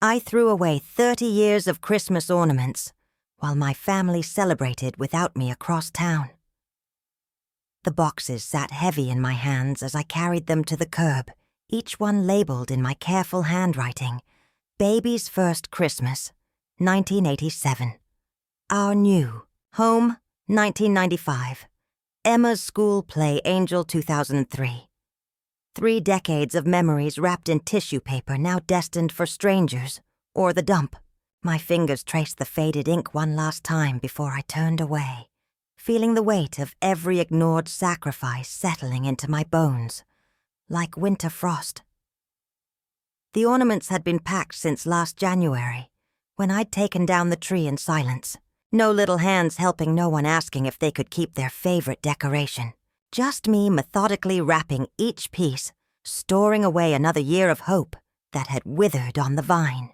I threw away 30 years of Christmas ornaments while my family celebrated without me across town. The boxes sat heavy in my hands as I carried them to the curb, each one labeled in my careful handwriting, Baby's First Christmas, 1987. Our New, Home, 1995. Emma's School Play Angel, 2003. 3 decades of memories wrapped in tissue paper now destined for strangers, or the dump. My fingers traced the faded ink one last time before I turned away, feeling the weight of every ignored sacrifice settling into my bones, like winter frost. The ornaments had been packed since last January, when I'd taken down the tree in silence. No little hands helping, no one asking if they could keep their favorite decoration. Just me methodically wrapping each piece, storing away another year of hope that had withered on the vine.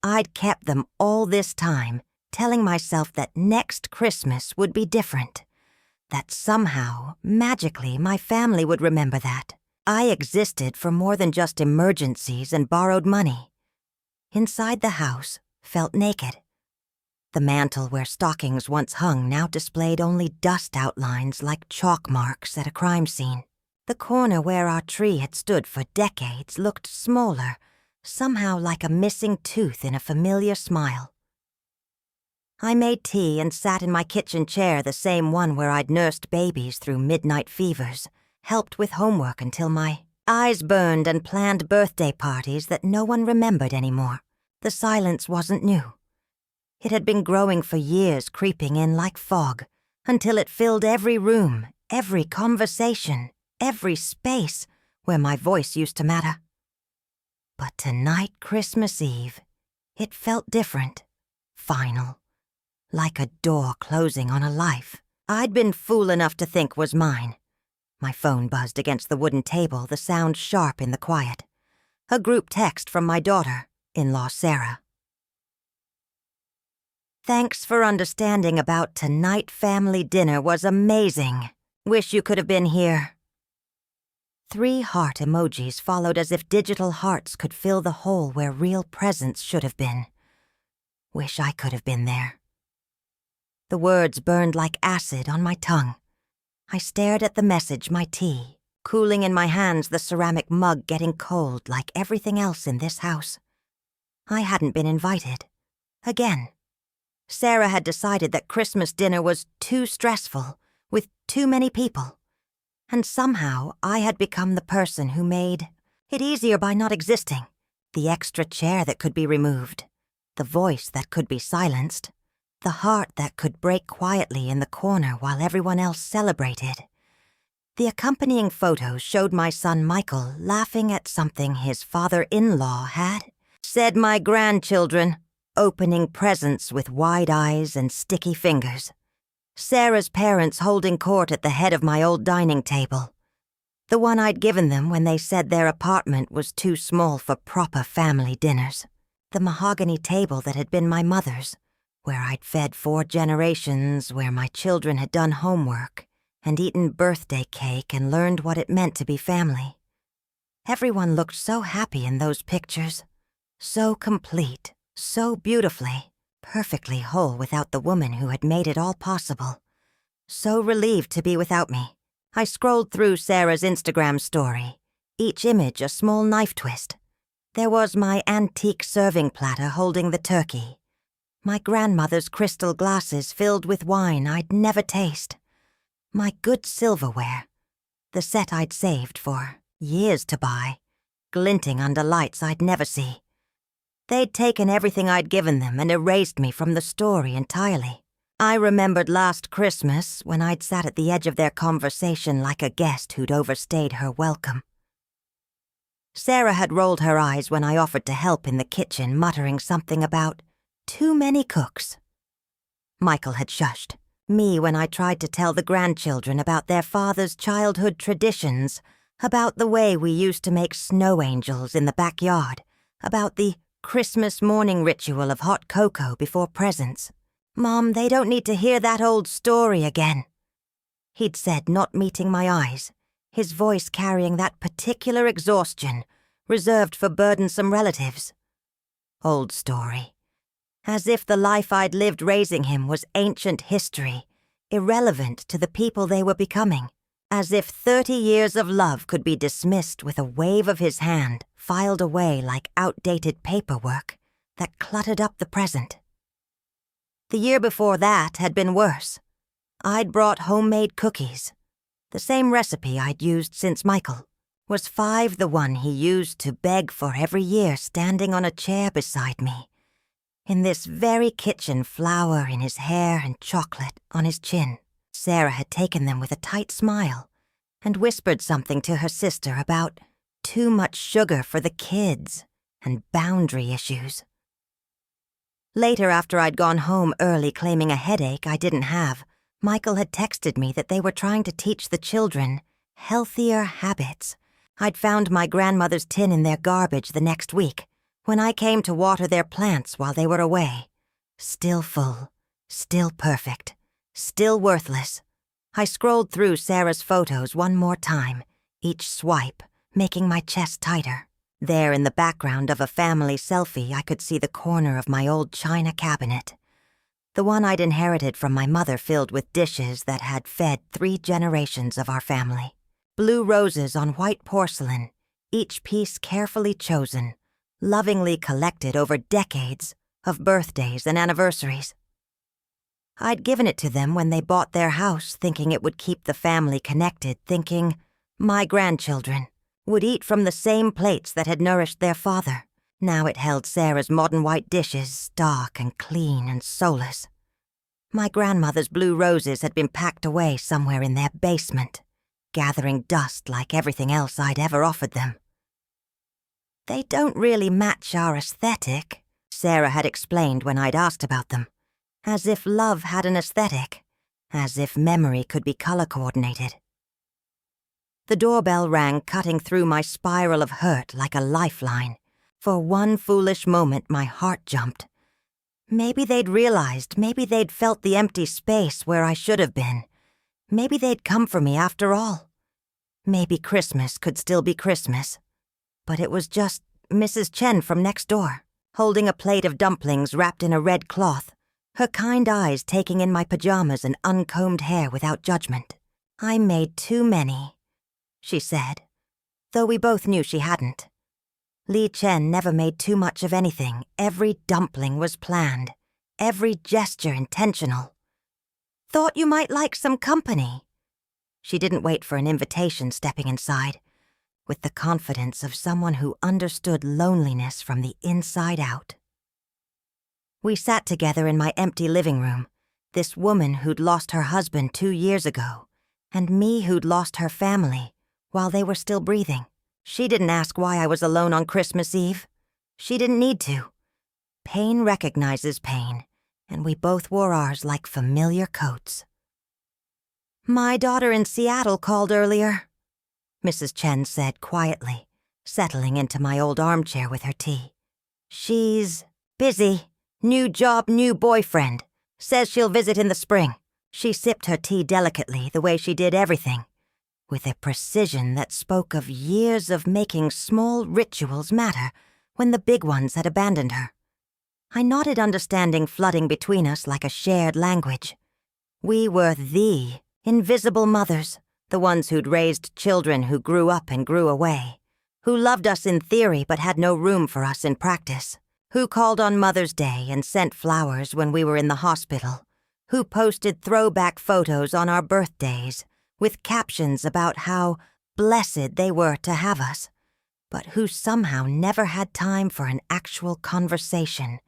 I'd kept them all this time, telling myself that next Christmas would be different, that somehow, magically, my family would remember that I existed for more than just emergencies and borrowed money. Inside the house felt naked. The mantel where stockings once hung now displayed only dust outlines like chalk marks at a crime scene. The corner where our tree had stood for decades looked smaller, somehow like a missing tooth in a familiar smile. I made tea and sat in my kitchen chair, the same one where I'd nursed babies through midnight fevers, helped with homework until my eyes burned, and planned birthday parties that no one remembered anymore. The silence wasn't new. It had been growing for years, creeping in like fog, until it filled every room, every conversation, every space where my voice used to matter. But tonight, Christmas Eve, it felt different, final, like a door closing on a life I'd been fool enough to think was mine. My phone buzzed against the wooden table, the sound sharp in the quiet. A group text from my daughter-in-law Sarah. Thanks for understanding about tonight. Family dinner was amazing. Wish you could have been here. 3 heart emojis followed as if digital hearts could fill the hole where real presence should have been. Wish I could have been there. The words burned like acid on my tongue. I stared at the message, my tea, cooling in my hands, the ceramic mug getting cold like everything else in this house. I hadn't been invited. Again. Sarah had decided that Christmas dinner was too stressful, with too many people. And somehow I had become the person who made it easier by not existing. The extra chair that could be removed. The voice that could be silenced. The heart that could break quietly in the corner while everyone else celebrated. The accompanying photos showed my son Michael laughing at something his father-in-law had said, my grandchildren, opening presents with wide eyes and sticky fingers. Sarah's parents holding court at the head of my old dining table. The one I'd given them when they said their apartment was too small for proper family dinners. The mahogany table that had been my mother's, where I'd fed 4 generations, where my children had done homework and eaten birthday cake and learned what it meant to be family. Everyone looked so happy in those pictures, so complete, so beautifully, perfectly whole without the woman who had made it all possible. So relieved to be without me. I scrolled through Sarah's Instagram story, each image a small knife twist. There was my antique serving platter holding the turkey. My grandmother's crystal glasses filled with wine I'd never taste. My good silverware, the set I'd saved for years to buy, glinting under lights I'd never see. They'd taken everything I'd given them and erased me from the story entirely. I remembered last Christmas when I'd sat at the edge of their conversation like a guest who'd overstayed her welcome. Sarah had rolled her eyes when I offered to help in the kitchen, muttering something about too many cooks. Michael had shushed me when I tried to tell the grandchildren about their father's childhood traditions, about the way we used to make snow angels in the backyard, about the Christmas morning ritual of hot cocoa before presents. Mom, they don't need to hear that old story again, he'd said, not meeting my eyes, his voice carrying that particular exhaustion reserved for burdensome relatives. Old story. As if the life I'd lived raising him was ancient history, irrelevant to the people they were becoming. As if 30 years of love could be dismissed with a wave of his hand, filed away like outdated paperwork that cluttered up the present. The year before that had been worse. I'd brought homemade cookies. The same recipe I'd used since Michael. Was 5 the one he used to beg for every year standing on a chair beside me? In this very kitchen, flour in his hair and chocolate on his chin. Sarah had taken them with a tight smile and whispered something to her sister about too much sugar for the kids and boundary issues. Later, after I'd gone home early claiming a headache I didn't have, Michael had texted me that they were trying to teach the children healthier habits. I'd found my grandmother's tin in their garbage the next week when I came to water their plants while they were away. Still full, still perfect, still worthless. I scrolled through Sarah's photos one more time, each swipe making my chest tighter. There in the background of a family selfie, I could see the corner of my old china cabinet. The one I'd inherited from my mother, filled with dishes that had fed 3 generations of our family. Blue roses on white porcelain, each piece carefully chosen, lovingly collected over decades of birthdays and anniversaries. I'd given it to them when they bought their house, thinking it would keep the family connected, thinking my grandchildren would eat from the same plates that had nourished their father. Now it held Sarah's modern white dishes, dark and clean and soulless. My grandmother's blue roses had been packed away somewhere in their basement, gathering dust like everything else I'd ever offered them. They don't really match our aesthetic, Sarah had explained when I'd asked about them. As if love had an aesthetic, as if memory could be color-coordinated. The doorbell rang, cutting through my spiral of hurt like a lifeline. For one foolish moment, my heart jumped. Maybe they'd realized, maybe they'd felt the empty space where I should have been. Maybe they'd come for me after all. Maybe Christmas could still be Christmas. But it was just Mrs. Chen from next door, holding a plate of dumplings wrapped in a red cloth, her kind eyes taking in my pajamas and uncombed hair without judgment. I made too many, she said, though we both knew she hadn't. Li Chen never made too much of anything. Every dumpling was planned, every gesture intentional. Thought you might like some company. She didn't wait for an invitation, stepping inside, with the confidence of someone who understood loneliness from the inside out. We sat together in my empty living room, this woman who'd lost her husband 2 years ago, and me who'd lost her family while they were still breathing. She didn't ask why I was alone on Christmas Eve. She didn't need to. Pain recognizes pain, and we both wore ours like familiar coats. My daughter in Seattle called earlier, Mrs. Chen said quietly, settling into my old armchair with her tea. She's busy. New job, new boyfriend. Says she'll visit in the spring. She sipped her tea delicately, the way she did everything, with a precision that spoke of years of making small rituals matter when the big ones had abandoned her. I nodded, understanding flooding between us like a shared language. We were the invisible mothers, the ones who'd raised children who grew up and grew away, who loved us in theory but had no room for us in practice, who called on Mother's Day and sent flowers when we were in the hospital, who posted throwback photos on our birthdays with captions about how blessed they were to have us, but who somehow never had time for an actual conversation,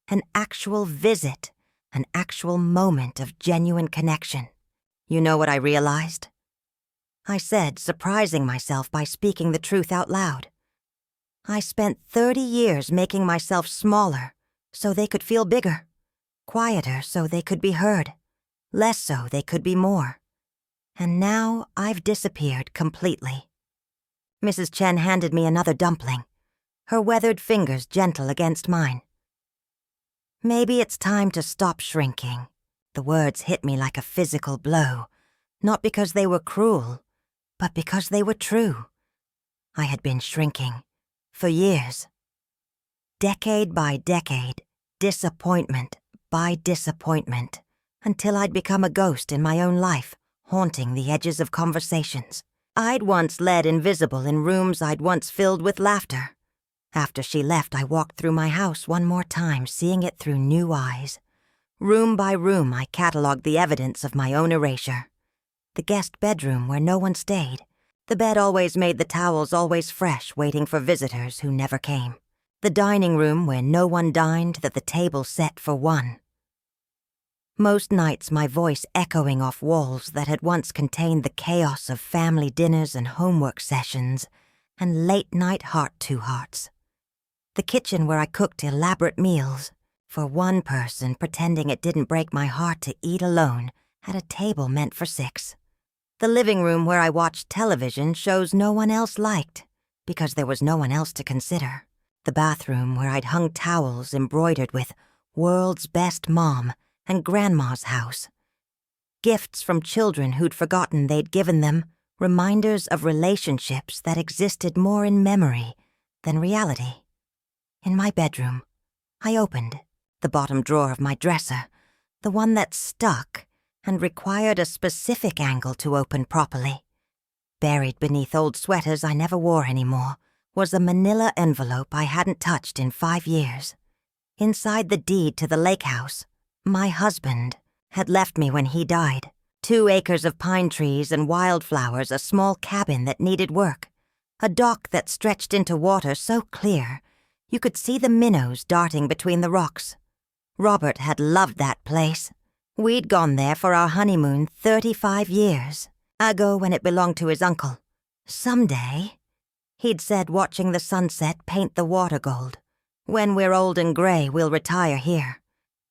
an actual visit, an actual moment of genuine connection. You know what I realized? I said, surprising myself by speaking the truth out loud. I spent 30 years making myself smaller so they could feel bigger, quieter so they could be heard, less so they could be more. And now I've disappeared completely. Mrs. Chen handed me another dumpling, her weathered fingers gentle against mine. Maybe it's time to stop shrinking. The words hit me like a physical blow, not because they were cruel, but because they were true. I had been shrinking for years. decade by decade, disappointment by disappointment, until I'd become a ghost in my own life, haunting the edges of conversations I'd once led invisible in rooms I'd once filled with laughter. After she left, I walked through my house one more time, seeing it through new eyes. Room by room, I catalogued the evidence of my own erasure. The guest bedroom where no one stayed. The bed always made the towels always fresh, waiting for visitors who never came. The dining room where no one dined, that the table set for one. Most nights my voice echoing off walls that had once contained the chaos of family dinners and homework sessions and late-night heart-to-hearts. The kitchen where I cooked elaborate meals for one person, pretending it didn't break my heart to eat alone at a table meant for 6. The living room where I watched television shows no one else liked because there was no one else to consider. The bathroom where I'd hung towels embroidered with "World's Best Mom" and "Grandma's House." Gifts from children who'd forgotten they'd given them, reminders of relationships that existed more in memory than reality. In my bedroom, I opened the bottom drawer of my dresser, the one that stuck and required a specific angle to open properly. Buried beneath old sweaters I never wore anymore was a manila envelope I hadn't touched in 5 years. Inside the deed to the lake house, my husband had left me when he died. 2 acres of pine trees and wildflowers, a small cabin that needed work, a dock that stretched into water so clear you could see the minnows darting between the rocks. Robert had loved that place. We'd gone there for our honeymoon 35 years ago when it belonged to his uncle. Someday, he'd said, watching the sunset paint the water gold. When we're old and gray, we'll retire here.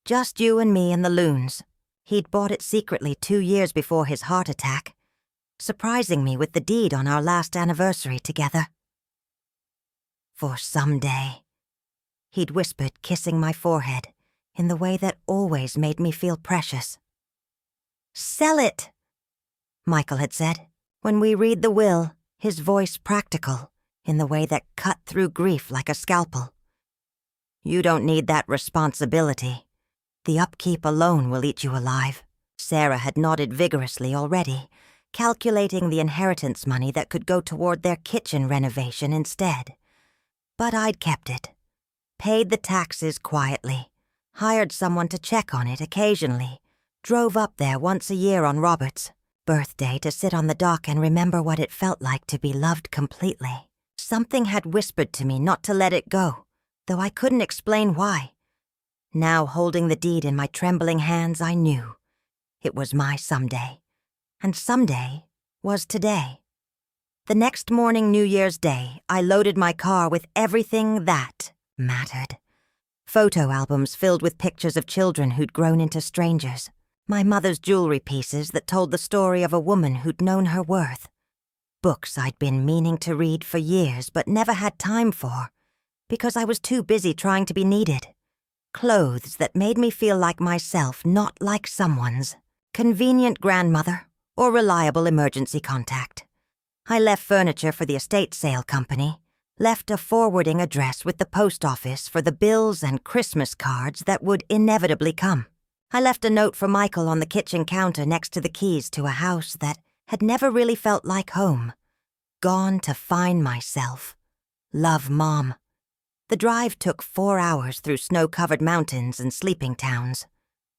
Just you and me and the loons. He'd bought it secretly 2 years before his heart attack, surprising me with the deed on our last anniversary together. For someday, he'd whispered, kissing my forehead in the way that always made me feel precious. "Sell it," Michael had said. When we read the will, his voice practical, in the way that cut through grief like a scalpel. "You don't need that responsibility. The upkeep alone will eat you alive." Sarah had nodded vigorously already, calculating the inheritance money that could go toward their kitchen renovation instead. But I'd kept it. Paid the taxes quietly, hired someone to check on it occasionally, drove up there once a year on Robert's birthday to sit on the dock and remember what it felt like to be loved completely. Something had whispered to me not to let it go, though I couldn't explain why. Now, holding the deed in my trembling hands, I knew it was my someday, and someday was today. The next morning, New Year's Day, I loaded my car with everything that mattered. Photo albums filled with pictures of children who'd grown into strangers. My mother's jewelry pieces that told the story of a woman who'd known her worth. Books I'd been meaning to read for years but never had time for, because I was too busy trying to be needed. Clothes that made me feel like myself, not like someone's. Convenient grandmother or reliable emergency contact. I left furniture for the estate sale company, left a forwarding address with the post office for the bills and Christmas cards that would inevitably come. I left a note for Michael on the kitchen counter next to the keys to a house that had never really felt like home. Gone to find myself. Love, Mom. The drive took 4 hours through snow-covered mountains and sleeping towns.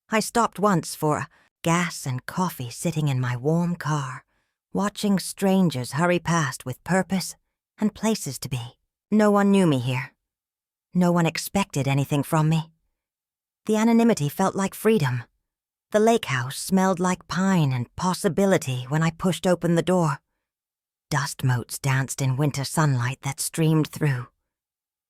I stopped once for gas and coffee sitting in my warm car, watching strangers hurry past with purpose and places to be. No one knew me here. No one expected anything from me. The anonymity felt like freedom. The lake house smelled like pine and possibility when I pushed open the door. Dust motes danced in winter sunlight that streamed through.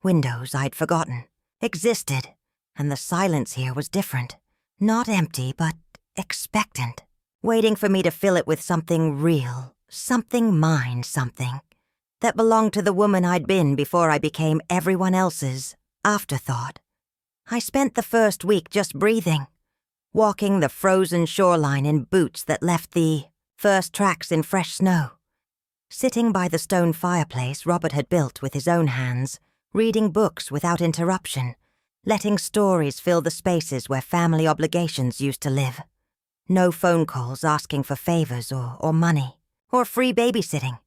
Windows I'd forgotten existed, and the silence here was different. Not empty, but expectant, waiting for me to fill it with something real, something mine, something that belonged to the woman I'd been before I became everyone else's afterthought. I spent the first week just breathing, walking the frozen shoreline in boots that left the first tracks in fresh snow. Sitting by the stone fireplace Robert had built with his own hands, reading books without interruption, letting stories fill the spaces where family obligations used to live. No phone calls asking for favors or money, or free babysitting.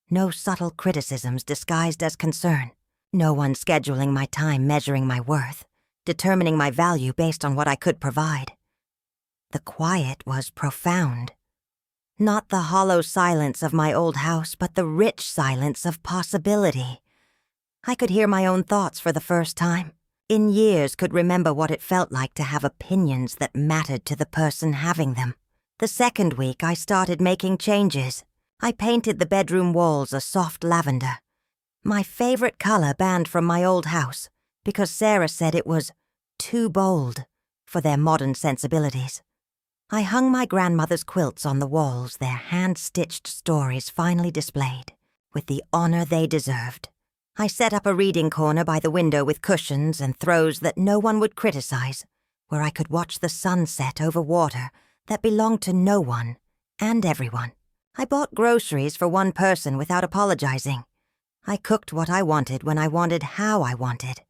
No subtle criticisms disguised as concern. No one scheduling my time, measuring my worth, determining my value based on what I could provide. The quiet was profound. Not the hollow silence of my old house, but the rich silence of possibility. I could hear my own thoughts for the first time. In years could remember what it felt like to have opinions that mattered to the person having them. The second week, I started making changes. I painted the bedroom walls a soft lavender, my favorite color banned from my old house, because Sarah said it was too bold for their modern sensibilities. I hung my grandmother's quilts on the walls, their hand-stitched stories finally displayed, with the honor they deserved. I set up a reading corner by the window with cushions and throws that no one would criticize, where I could watch the sun set over water that belonged to no one and everyone. I bought groceries for one person without apologizing. I cooked what I wanted when I wanted how I wanted.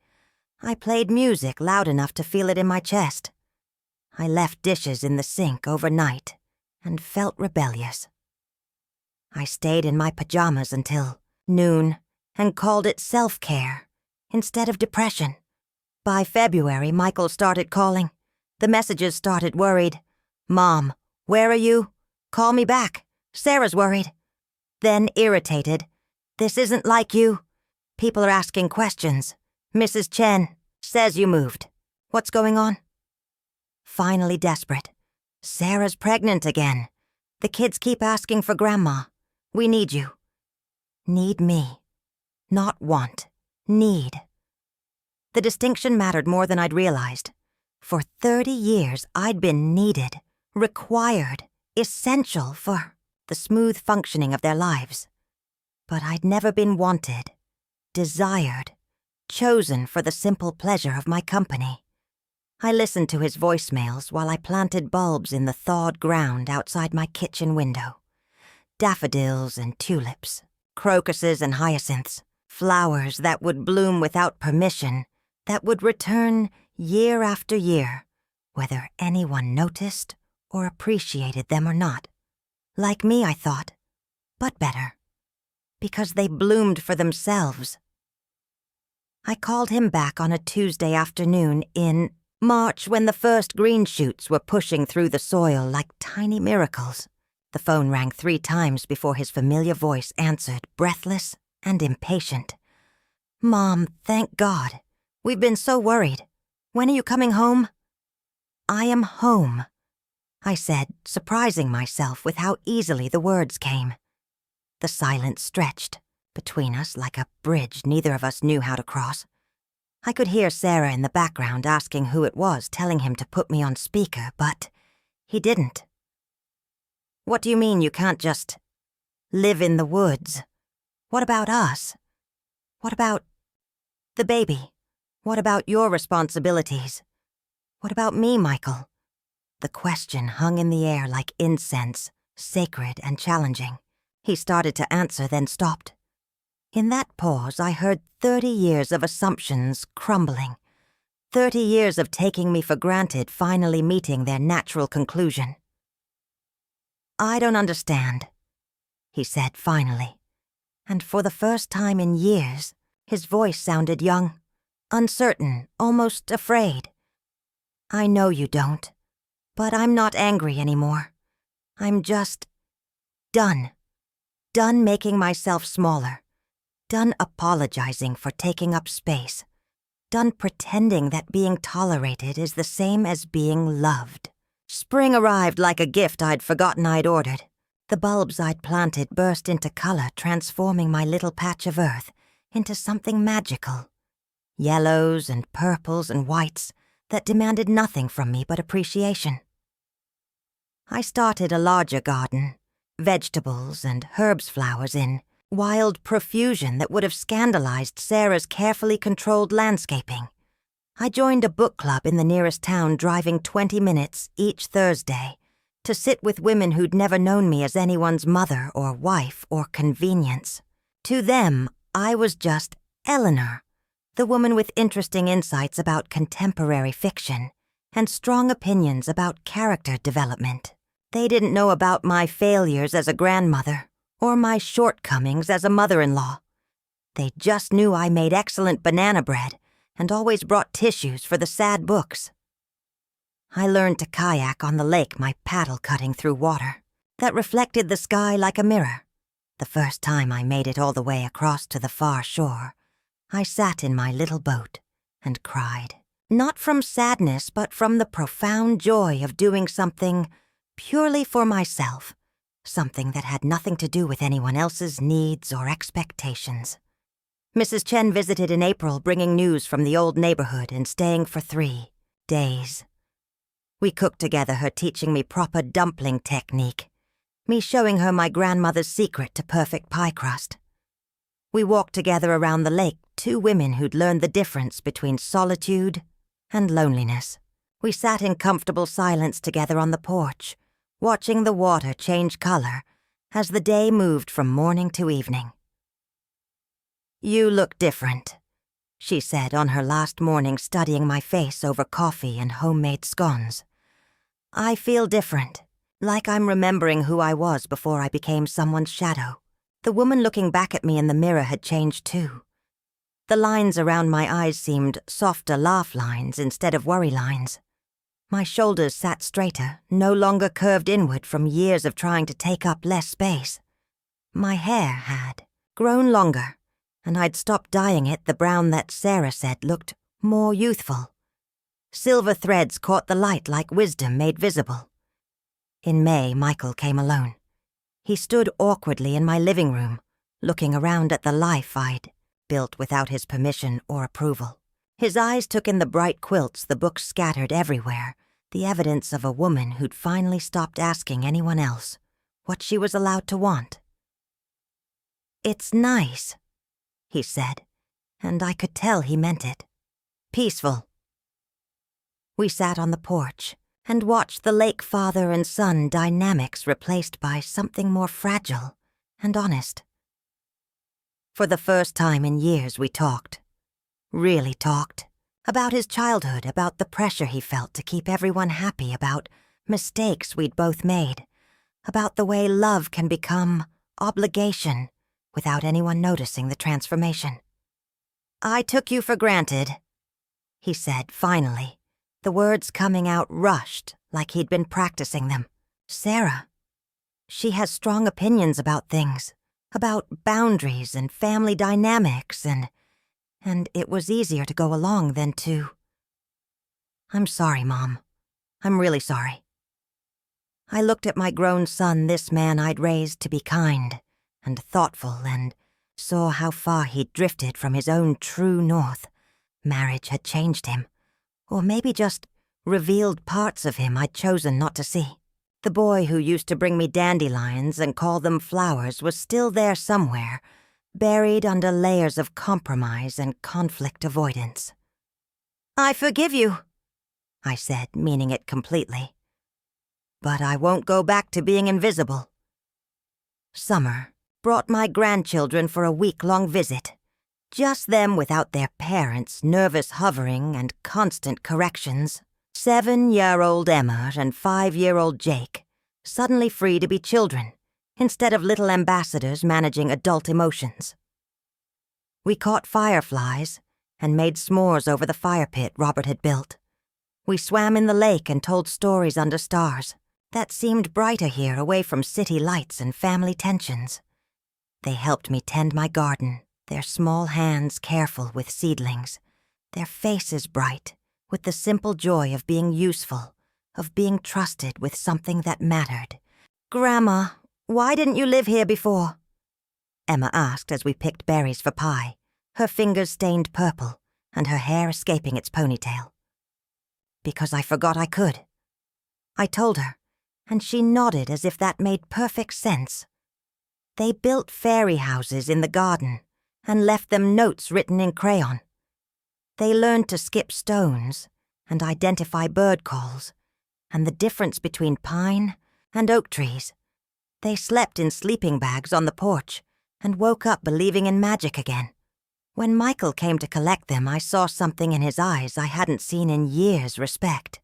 I played music loud enough to feel it in my chest. I left dishes in the sink overnight and felt rebellious. I stayed in my pajamas until noon and called it self-care instead of depression. By February, Michael started calling. The messages started worried. "Mom, where are you? Call me back. Sarah's worried." Then irritated. "This isn't like you. People are asking questions. Mrs. Chen says you moved. What's going on?" Finally desperate. "Sarah's pregnant again. The kids keep asking for Grandma. We need you." Need me. Not want. Need. The distinction mattered more than I'd realized. For 30 years, I'd been needed, required, essential for the smooth functioning of their lives. But I'd never been wanted, desired, chosen for the simple pleasure of my company. I listened to his voicemails while I planted bulbs in the thawed ground outside my kitchen window. Daffodils and tulips, crocuses and hyacinths, flowers that would bloom without permission, that would return year after year, whether anyone noticed or appreciated them or not. Like me, I thought, but better, because they bloomed for themselves. I called him back on a Tuesday afternoon in March when the first green shoots were pushing through the soil like tiny miracles. The phone rang 3 times before his familiar voice answered, breathless and impatient. "Mom, thank God. We've been so worried. When are you coming home?" "I am home," I said, surprising myself with how easily the words came. The silence stretched between us like a bridge neither of us knew how to cross. I could hear Sarah in the background asking who it was, telling him to put me on speaker, but he didn't. "What do you mean you can't just live in the woods? What about us? What about the baby? What about your responsibilities? What about me, Michael?" The question hung in the air like incense, sacred and challenging. He started to answer, then stopped. In that pause, I heard 30 years of assumptions crumbling. 30 years of taking me for granted finally meeting their natural conclusion. "I don't understand," he said finally. And for the first time in years, his voice sounded young, uncertain, almost afraid. "I know you don't, but I'm not angry anymore. I'm just done. Done making myself smaller. Done apologizing for taking up space. Done pretending that being tolerated is the same as being loved." Spring arrived like a gift I'd forgotten I'd ordered. The bulbs I'd planted burst into color, transforming my little patch of earth into something magical. Yellows and purples and whites that demanded nothing from me but appreciation. I started a larger garden, vegetables and herbs flowers in wild profusion that would have scandalized Sarah's carefully controlled landscaping. I joined a book club in the nearest town, driving 20 minutes each Thursday to sit with women who'd never known me as anyone's mother or wife or convenience. To them, I was just Eleanor, The woman with interesting insights about contemporary fiction and strong opinions about character development. They didn't know about my failures as a grandmother or my shortcomings as a mother-in-law. They just knew I made excellent banana bread and always brought tissues for the sad books. I learned to kayak on the lake, my paddle cutting through water that reflected the sky like a mirror. The first time I made it all the way across to the far shore, I sat in my little boat and cried. Not from sadness, but from the profound joy of doing something purely for myself, something that had nothing to do with anyone else's needs or expectations. Mrs. Chen visited in April, bringing news from the old neighborhood and staying for 3 days. We cooked together, her teaching me proper dumpling technique, me showing her my grandmother's secret to perfect pie crust. We walked together around the lake, 2 women who'd learned the difference between solitude and loneliness. We sat in comfortable silence together on the porch, watching the water change color as the day moved from morning to evening. "You look different," she said on her last morning, studying my face over coffee and homemade scones. "I feel different, like I'm remembering who I was before I became someone's shadow." The woman looking back at me in the mirror had changed too. The lines around my eyes seemed softer laugh lines instead of worry lines. My shoulders sat straighter, no longer curved inward from years of trying to take up less space. My hair had grown longer, and I'd stopped dyeing it the brown that Sarah said looked more youthful. Silver threads caught the light like wisdom made visible. In May, Michael came alone. He stood awkwardly in my living room, looking around at the life I'd built without his permission or approval. His eyes took in the bright quilts, the books scattered everywhere, the evidence of a woman who'd finally stopped asking anyone else what she was allowed to want. "It's nice," he said, and I could tell he meant it. "Peaceful." We sat on the porch and watched the lake father and son dynamics replaced by something more fragile and honest. For the first time in years we talked, really talked, about his childhood, about the pressure he felt to keep everyone happy, about mistakes we'd both made, about the way love can become obligation without anyone noticing the transformation. "I took you for granted," he said finally, the words coming out rushed like he'd been practicing them. "Sarah, she has strong opinions about things, about boundaries and family dynamics, and it was easier to go along than to..." "I'm sorry, Mom. I'm really sorry." I looked at my grown son, this man I'd raised to be kind and thoughtful, and saw how far he'd drifted from his own true north. Marriage had changed him, or maybe just revealed parts of him I'd chosen not to see. The boy who used to bring me dandelions and call them flowers was still there somewhere, buried under layers of compromise and conflict avoidance. "I forgive you," I said, meaning it completely. "But I won't go back to being invisible." Summer brought my grandchildren for a week-long visit. Just them without their parents, nervous hovering and constant corrections. 7-year-old Emma and 5-year-old Jake, suddenly free to be children, instead of little ambassadors managing adult emotions. We caught fireflies and made s'mores over the fire pit Robert had built. We swam in the lake and told stories under stars that seemed brighter here, away from city lights and family tensions. They helped me tend my garden, their small hands careful with seedlings, their faces bright with the simple joy of being useful, of being trusted with something that mattered. "Grandma, why didn't you live here before?" Emma asked as we picked berries for pie, her fingers stained purple and her hair escaping its ponytail. "Because I forgot I could." I told her, and she nodded as if that made perfect sense. They built fairy houses in the garden and left them notes written in crayon. They learned to skip stones and identify bird calls and the difference between pine and oak trees. They slept in sleeping bags on the porch and woke up believing in magic again. When Michael came to collect them, I saw something in his eyes I hadn't seen in years. Respect.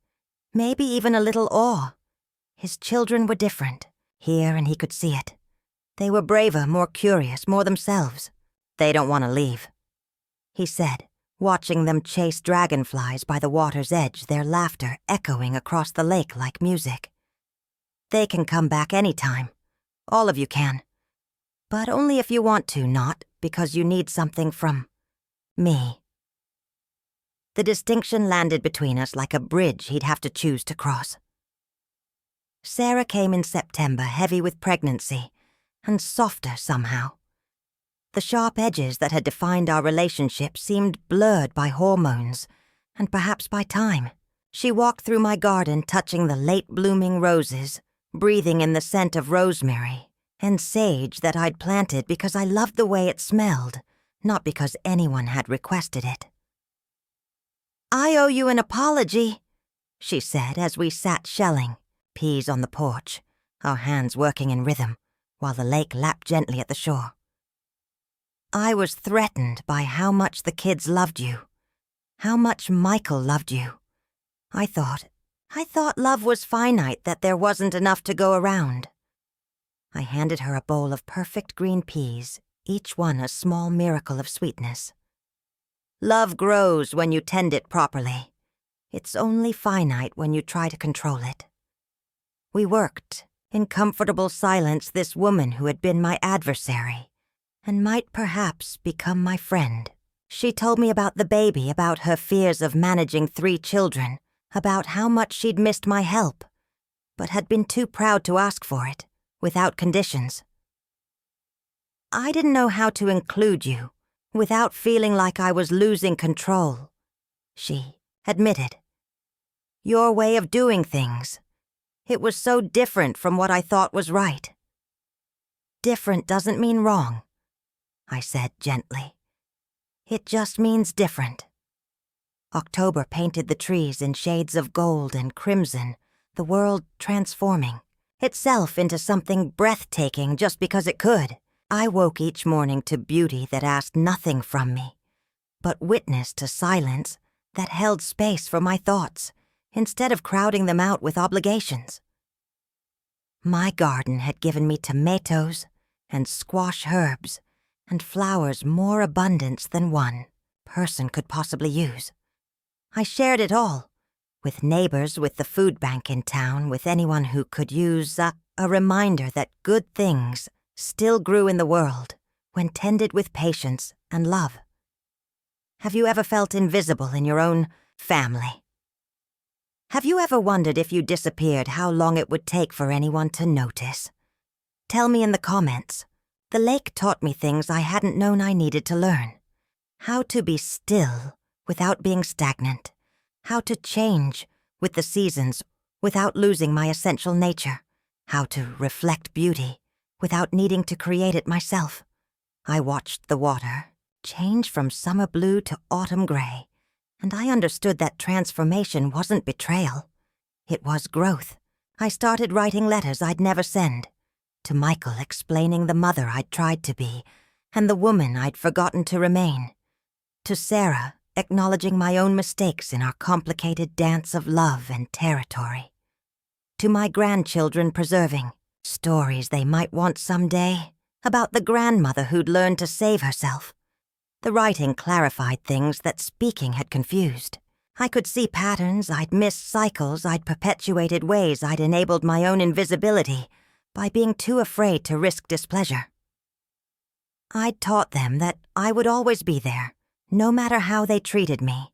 Maybe even a little awe. His children were different, here, and he could see it. They were braver, more curious, more themselves. They don't want to leave, he said, watching them chase dragonflies by the water's edge, their laughter echoing across the lake like music. They can come back anytime. All of you can. But only if you want to, not because you need something from me. The distinction landed between us like a bridge he'd have to choose to cross. Sarah came in September, heavy with pregnancy, and softer somehow. The sharp edges that had defined our relationship seemed blurred by hormones, and perhaps by time. She walked through my garden, touching the late-blooming roses, breathing in the scent of rosemary and sage that I'd planted because I loved the way it smelled, not because anyone had requested it. "I owe you an apology," she said as we sat shelling, peas on the porch, our hands working in rhythm, while the lake lapped gently at the shore. "I was threatened by how much the kids loved you, how much Michael loved you. I thought love was finite, that there wasn't enough to go around." I handed her a bowl of perfect green peas, each one a small miracle of sweetness. "Love grows when you tend it properly. It's only finite when you try to control it." We worked, in comfortable silence, this woman who had been my adversary, and might perhaps become my friend. She told me about the baby, about her fears of managing 3 children, about how much she'd missed my help, but had been too proud to ask for it, without conditions. "I didn't know how to include you, without feeling like I was losing control," she admitted. "Your way of doing things. It was so different from what I thought was right." "Different doesn't mean wrong," I said gently. "It just means different." October painted the trees in shades of gold and crimson, the world transforming itself into something breathtaking just because it could. I woke each morning to beauty that asked nothing from me, but witnessed to silence that held space for my thoughts, instead of crowding them out with obligations. My garden had given me tomatoes and squash herbs and flowers more abundance than one person could possibly use. I shared it all, with neighbors, with the food bank in town, with anyone who could use a reminder that good things still grew in the world when tended with patience and love. Have you ever felt invisible in your own family? Have you ever wondered if you disappeared how long it would take for anyone to notice? Tell me in the comments. The lake taught me things I hadn't known I needed to learn. How to be still without being stagnant. How to change with the seasons without losing my essential nature. How to reflect beauty without needing to create it myself. I watched the water change from summer blue to autumn gray, and I understood that transformation wasn't betrayal. It was growth. I started writing letters I'd never send, to Michael explaining the mother I'd tried to be and the woman I'd forgotten to remain, to Sarah acknowledging my own mistakes in our complicated dance of love and territory, to my grandchildren preserving stories they might want someday about the grandmother who'd learned to save herself. The writing clarified things that speaking had confused. I could see patterns, I'd missed cycles, I'd perpetuated ways I'd enabled my own invisibility by being too afraid to risk displeasure. I'd taught them that I would always be there, no matter how they treated me,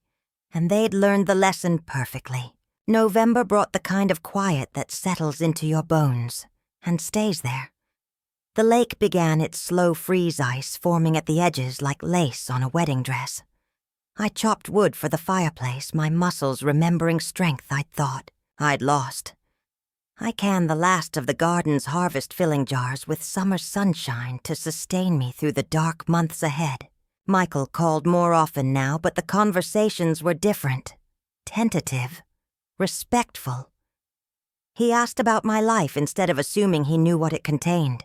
and they'd learned the lesson perfectly. November brought the kind of quiet that settles into your bones and stays there. The lake began its slow freeze ice, forming at the edges like lace on a wedding dress. I chopped wood for the fireplace, my muscles remembering strength I'd thought I'd lost. I canned the last of the garden's harvest filling jars with summer sunshine to sustain me through the dark months ahead. Michael called more often now, but the conversations were different, tentative, respectful. He asked about my life instead of assuming he knew what it contained.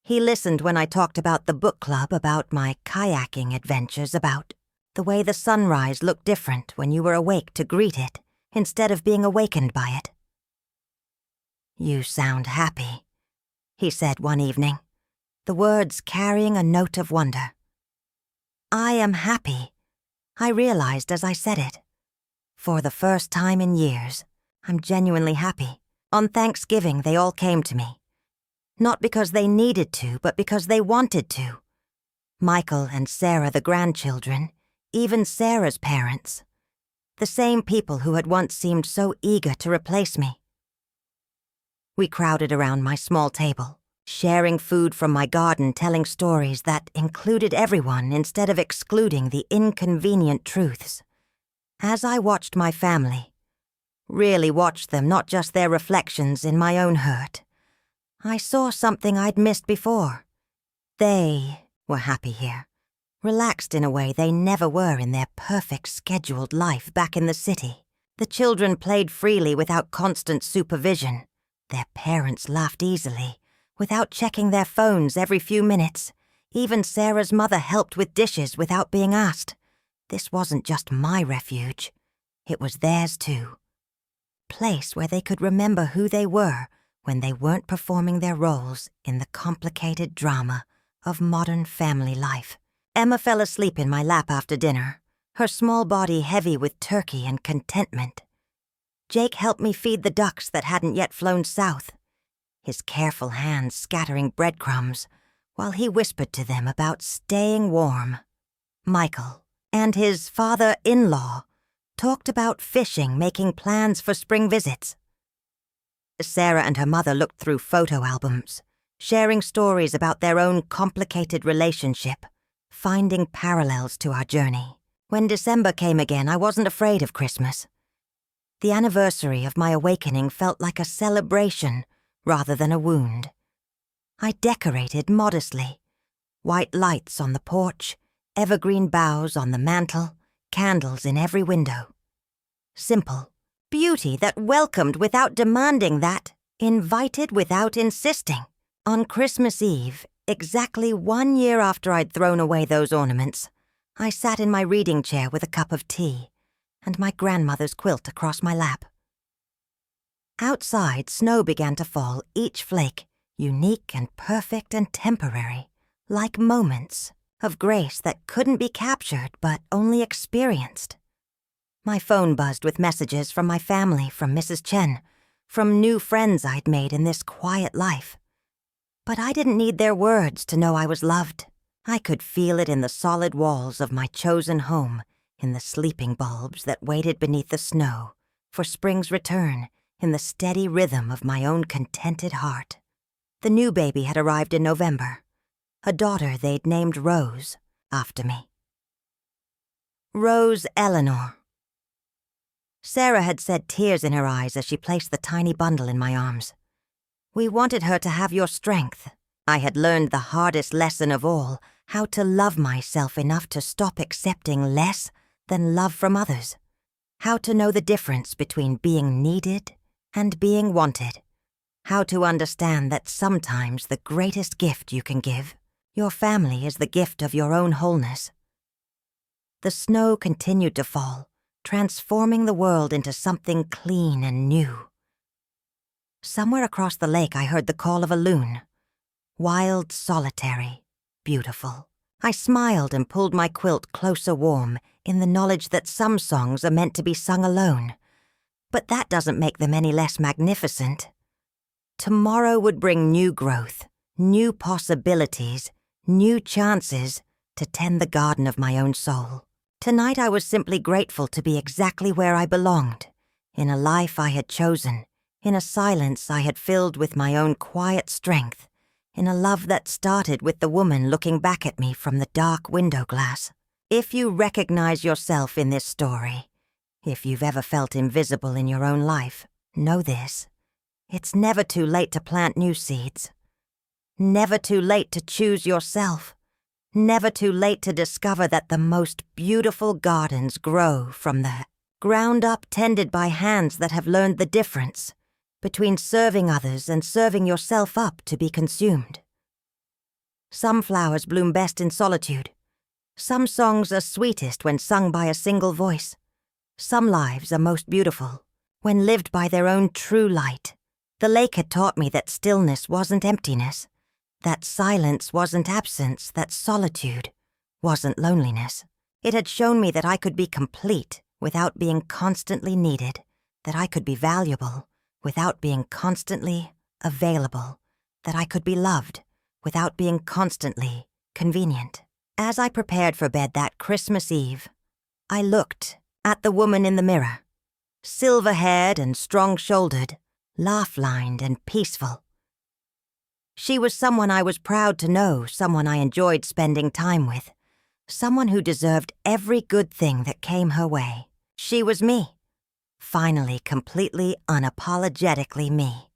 He listened when I talked about the book club, about my kayaking adventures, about the way the sunrise looked different when you were awake to greet it instead of being awakened by it. "You sound happy," he said one evening, the words carrying a note of wonder. "I am happy," I realized as I said it. For the first time in years, I'm genuinely happy. On Thanksgiving, they all came to me. Not because they needed to, but because they wanted to. Michael and Sarah, the grandchildren, even Sarah's parents. The same people who had once seemed so eager to replace me. We crowded around my small table, sharing food from my garden, telling stories that included everyone instead of excluding the inconvenient truths. As I watched my family, really watched them, not just their reflections in my own hurt, I saw something I'd missed before. They were happy here, relaxed in a way they never were in their perfect scheduled life back in the city. The children played freely without constant supervision. Their parents laughed easily, without checking their phones every few minutes. Even Sarah's mother helped with dishes without being asked. This wasn't just my refuge. It was theirs too. Place where they could remember who they were when they weren't performing their roles in the complicated drama of modern family life. Emma fell asleep in my lap after dinner, her small body heavy with turkey and contentment. Jake helped me feed the ducks that hadn't yet flown south, his careful hands scattering breadcrumbs while he whispered to them about staying warm. Michael and his father-in-law talked about fishing, making plans for spring visits. Sarah and her mother looked through photo albums, sharing stories about their own complicated relationship, finding parallels to our journey. When December came again, I wasn't afraid of Christmas. The anniversary of my awakening felt like a celebration rather than a wound. I decorated modestly. White lights on the porch, evergreen boughs on the mantel, candles in every window. Simple. Beauty that welcomed without demanding, that invited without insisting. On Christmas Eve, exactly 1 year after I'd thrown away those ornaments, I sat in my reading chair with a cup of tea and my grandmother's quilt across my lap. Outside, snow began to fall, each flake unique and perfect and temporary, like moments of grace that couldn't be captured but only experienced. My phone buzzed with messages from my family, from Mrs. Chen, from new friends I'd made in this quiet life. But I didn't need their words to know I was loved. I could feel it in the solid walls of my chosen home, in the sleeping bulbs that waited beneath the snow for spring's return, in the steady rhythm of my own contented heart. The new baby had arrived in November, a daughter they'd named Rose after me. Rose Eleanor. Sarah had said, tears in her eyes as she placed the tiny bundle in my arms. "We wanted her to have your strength." I had learned the hardest lesson of all, how to love myself enough to stop accepting less than love from others. How to know the difference between being needed and being wanted. How to understand that sometimes the greatest gift you can give, your family, is the gift of your own wholeness. The snow continued to fall, transforming the world into something clean and new. Somewhere across the lake I heard the call of a loon. Wild, solitary, beautiful. I smiled and pulled my quilt closer warm in the knowledge that some songs are meant to be sung alone. But that doesn't make them any less magnificent. Tomorrow would bring new growth, new possibilities, new chances to tend the garden of my own soul. Tonight I was simply grateful to be exactly where I belonged, in a life I had chosen, in a silence I had filled with my own quiet strength, in a love that started with the woman looking back at me from the dark window glass. If you recognize yourself in this story, if you've ever felt invisible in your own life, know this: it's never too late to plant new seeds. Never too late to choose yourself. Never too late to discover that the most beautiful gardens grow from the ground up, tended by hands that have learned the difference between serving others and serving yourself up to be consumed. Some flowers bloom best in solitude. Some songs are sweetest when sung by a single voice. Some lives are most beautiful when lived by their own true light. The lake had taught me that stillness wasn't emptiness, that silence wasn't absence, that solitude wasn't loneliness. It had shown me that I could be complete without being constantly needed, that I could be valuable without being constantly available, that I could be loved without being constantly convenient. As I prepared for bed that Christmas Eve, I looked at the woman in the mirror, silver-haired and strong-shouldered, laugh-lined and peaceful. She was someone I was proud to know, someone I enjoyed spending time with, someone who deserved every good thing that came her way. She was me, finally completely unapologetically me.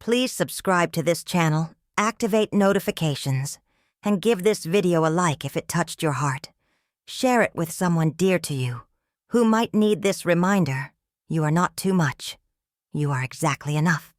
Please subscribe to this channel, activate notifications, and give this video a like if it touched your heart. Share it with someone dear to you who might need this reminder: you are not too much. You are exactly enough.